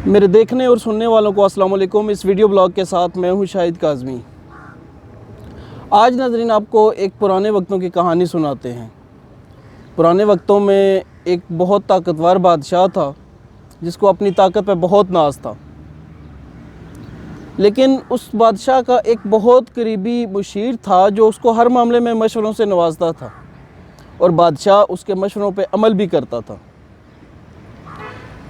मेरे देखने और सुनने वालों को अस्सलाम वालेकुम। इस वीडियो ब्लॉग के साथ मैं हूं शाहिद काज़मी। आज नाज़रीन आपको एक पुराने वक्तों की कहानी सुनाते हैं। पुराने वक्तों में एक बहुत ताकतवर बादशाह था जिसको अपनी ताकत पे बहुत नाज था, लेकिन उस बादशाह का एक बहुत करीबी मुशीर था जो उसको हर मामले में मशवरों से नवाजता था और बादशाह उसके मशवरों पे अमल भी करता था।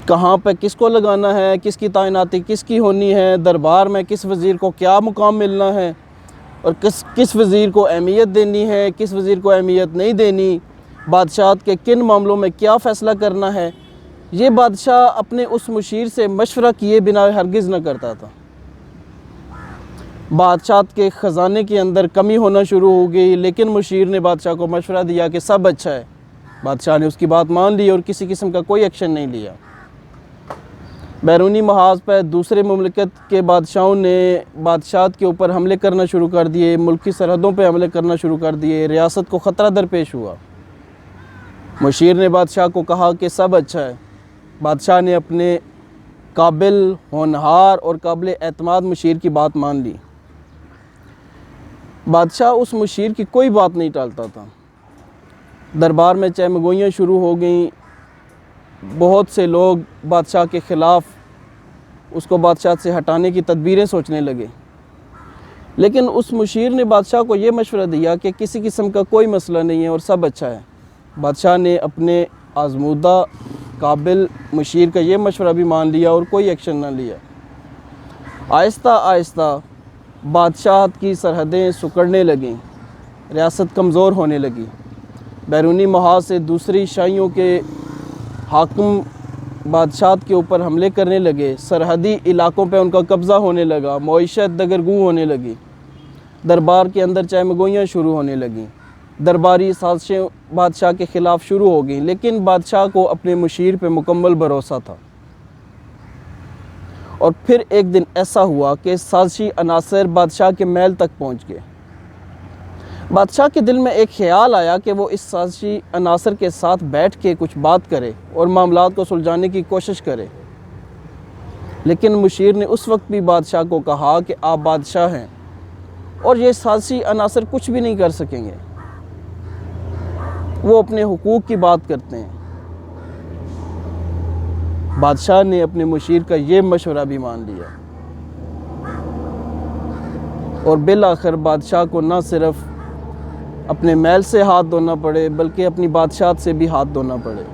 कहाँ पे किसको लगाना है, किसकी तैनाती किसकी होनी है, दरबार में किस वज़ीर को क्या मुकाम मिलना है और किस वज़ीर को अहमियत देनी है, किस वज़ीर को अहमियत नहीं देनी, बादशाह के किन मामलों में क्या फ़ैसला करना है, ये बादशाह अपने उस मुशीर से मशवरा किए बिना हरगिज़ न करता था। बादशाह के ख़जाने के अंदर कमी होना शुरू हो गई, लेकिन मुशीर ने बादशाह को मशवरा दिया कि सब अच्छा है। बादशाह ने उसकी बात मान ली और किसी किस्म का कोई एक्शन नहीं लिया। बैरूनी महाज पर दूसरे मुमलिकत के बादशाहों ने बादशाह के ऊपर हमले करना शुरू कर दिए, मुल्क की सरहदों पर हमले करना शुरू कर दिए। रियासत को ख़तरा दरपेश हुआ। मुशीर ने बादशाह को कहा कि सब अच्छा है। बादशाह ने अपने काबिल, होनहार और काबिल एतमाद मुशीर की बात मान ली। बादशाह उस मुशीर की कोई बात नहीं टालता था। दरबार में चहमगोइयाँ शुरू हो गईं। बहुत से लोग बादशाह के ख़िलाफ़ उसको बादशाह से हटाने की तदबीरें सोचने लगे, लेकिन उस मुशीर ने बादशाह को ये मशवरा दिया कि किसी किस्म का कोई मसला नहीं है और सब अच्छा है। बादशाह ने अपने आज़मूदा काबिल मुशीर का ये मशवरा भी मान लिया और कोई एक्शन ना लिया। आहिस्ता आहिस्ता बादशाह की सरहदें सिकुड़ने लगीं, रियासत कमज़ोर होने लगी। बैरूनी महाज से दूसरी शाहियों के हाकिम बादशाह के ऊपर हमले करने लगे। सरहदी इलाकों पे उनका कब्ज़ा होने लगा। मईशत दगरगू होने लगी। दरबार के अंदर चहमगोइयाँ शुरू होने लगीं। दरबारी साजिशें बादशाह के ख़िलाफ़ शुरू हो गईं, लेकिन बादशाह को अपने मुशीर पे मुकम्मल भरोसा था। और फिर एक दिन ऐसा हुआ कि साजिशी अनासर बादशाह के महल तक पहुँच गए। बादशाह के दिल में एक ख़्याल आया कि वो इस साजिशी अनासर के साथ बैठ के कुछ बात करे और मामलात को सुलझाने की कोशिश करे, लेकिन मुशीर ने उस वक्त भी बादशाह को कहा कि आप बादशाह हैं और ये साजिशी अनासर कुछ भी नहीं कर सकेंगे। वो अपने हुकूक की बात करते हैं। बादशाह ने अपने मुशीर का ये मशवरा भी मान लिया और बिल आखिर बादशाह को न सिर्फ अपने महल से हाथ धोना पड़े बल्कि अपनी बादशाह से भी हाथ धोना पड़े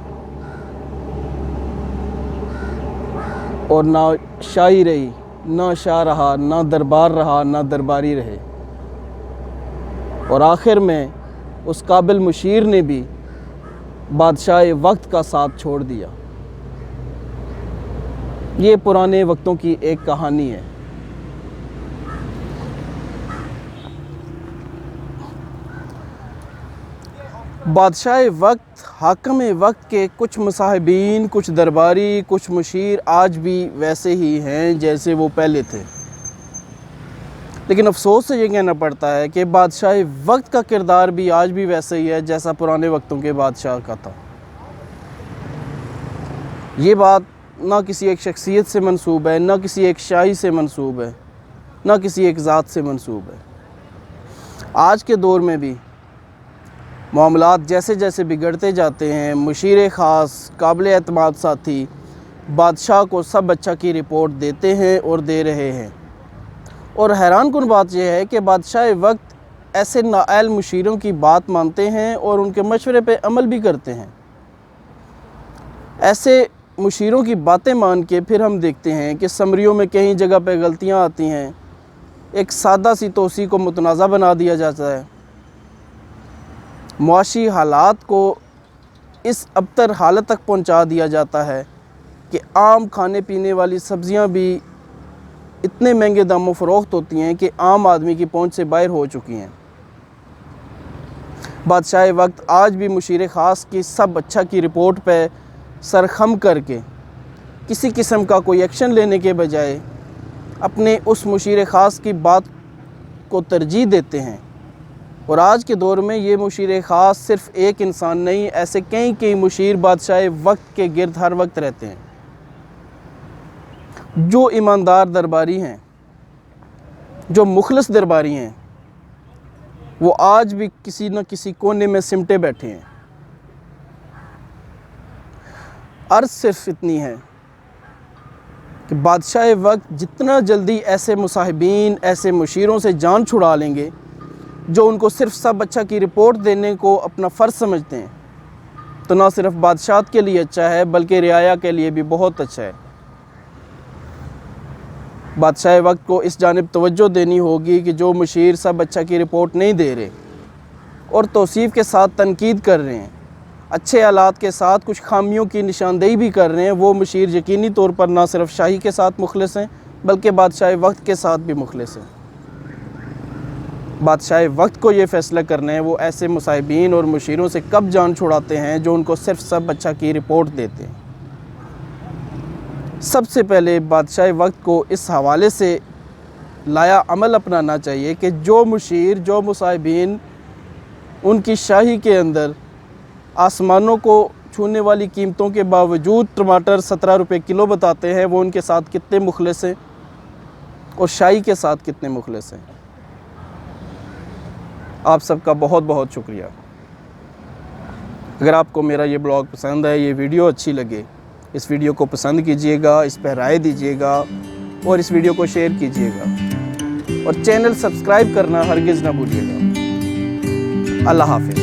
और ना शाही रही, ना शाह रहा, ना दरबार रहा, ना दरबारी रहे। और आखिर में उस काबिल मुशीर ने भी बादशाह वक्त का साथ छोड़ दिया। ये पुराने वक्तों की एक कहानी है। बादशाह वक्त, हाकिम वक्त के कुछ मुसाहिबीन, कुछ दरबारी, कुछ मुशीर आज भी वैसे ही हैं जैसे वो पहले थे, लेकिन अफसोस से ये कहना पड़ता है कि बादशाह वक्त का किरदार भी आज भी वैसे ही है जैसा पुराने वक्तों के बादशाह का था। ये बात ना किसी एक शख्सियत से मंसूब है, ना किसी एक शाही से मंसूब है, ना किसी एक ज़ात से मंसूब है। आज के दौर में भी मामलात जैसे जैसे बिगड़ते जाते हैं, मुशीर ख़ास, काबिल एतमाद साथी बादशाह को सब अच्छा की रिपोर्ट देते हैं और दे रहे हैं। और हैरान कुन बात यह है कि बादशाह वक्त ऐसे नाअहल मुशीरों की बात मानते हैं और उनके मशवरे पे अमल भी करते हैं। ऐसे मुशीरों की बातें मान के फिर हम देखते हैं कि समरियों में कहीं जगह पे गलतियाँ आती हैं। एक सादा सी तोसी को मुतनाज़ा बना दिया जाता है। मुआशी हालात को इस अबतर हालत तक पहुंचा दिया जाता है कि आम खाने पीने वाली सब्ज़ियां भी इतने महंगे दामों फ़रोख्त होती हैं कि आम आदमी की पहुंच से बाहर हो चुकी हैं। बादशाह वक्त आज भी मुशीर ख़ास की सब अच्छा की रिपोर्ट पे सरखम करके किसी किस्म का कोई एक्शन लेने के बजाय अपने उस मुशीर ख़ास की बात को तरजीह देते हैं। और आज के दौर में ये मुशीर ख़ास सिर्फ़ एक इंसान नहीं, ऐसे कई मुशीर बादशाह वक्त के गिर्द हर वक्त रहते हैं। जो ईमानदार दरबारी हैं, जो मुखलिस दरबारी हैं, वो आज भी किसी न किसी कोने में सिमटे बैठे हैं। अर्ज़ सिर्फ इतनी है कि बादशाह वक्त जितना जल्दी ऐसे मुसाहिबीन, ऐसे मुशीरों से जान छुड़ा लेंगे जो उनको सिर्फ सब अच्छा की रिपोर्ट देने को अपना फ़र्ज़ समझते हैं, तो ना सिर्फ बादशाह के लिए अच्छा है बल्कि रियाया के लिए भी बहुत अच्छा है। बादशाह वक्त को इस जानिब तवज्जो देनी होगी कि जो मुशीर सब अच्छा की रिपोर्ट नहीं दे रहे और तौसीफ़ के साथ तनकीद कर रहे हैं, अच्छे हालात के साथ कुछ खामियों की निशानदेही भी कर रहे हैं, वो मुशीर यकीनी तौर पर ना सिर्फ शाही के साथ मुखलिस हैं बल्कि बादशाह वक्त के साथ भी मुखलिस हैं। बादशाह वक्त को ये फ़ैसला करना है वो ऐसे मुसाहिबीन और मुशीरों से कब जान छुड़ाते हैं जो उनको सिर्फ सब अच्छा की रिपोर्ट देते हैं। सबसे पहले बादशाह वक्त को इस हवाले से लाया अमल अपनाना चाहिए कि जो मुशीर, जो मुसाहिबीन उनकी शाही के अंदर आसमानों को छूने वाली कीमतों के बावजूद टमाटर 17 रुपये किलो बताते हैं, वो उनके साथ कितने मुखलिस हैं और शाही के साथ कितने मुखलिस हैं। आप सबका बहुत बहुत शुक्रिया। अगर आपको मेरा ये ब्लॉग पसंद है, ये वीडियो अच्छी लगे, इस वीडियो को पसंद कीजिएगा, इस पर राय दीजिएगा और इस वीडियो को शेयर कीजिएगा और चैनल सब्सक्राइब करना हरगिज़ ना भूलिएगा। अल्लाह हाफ़िज़।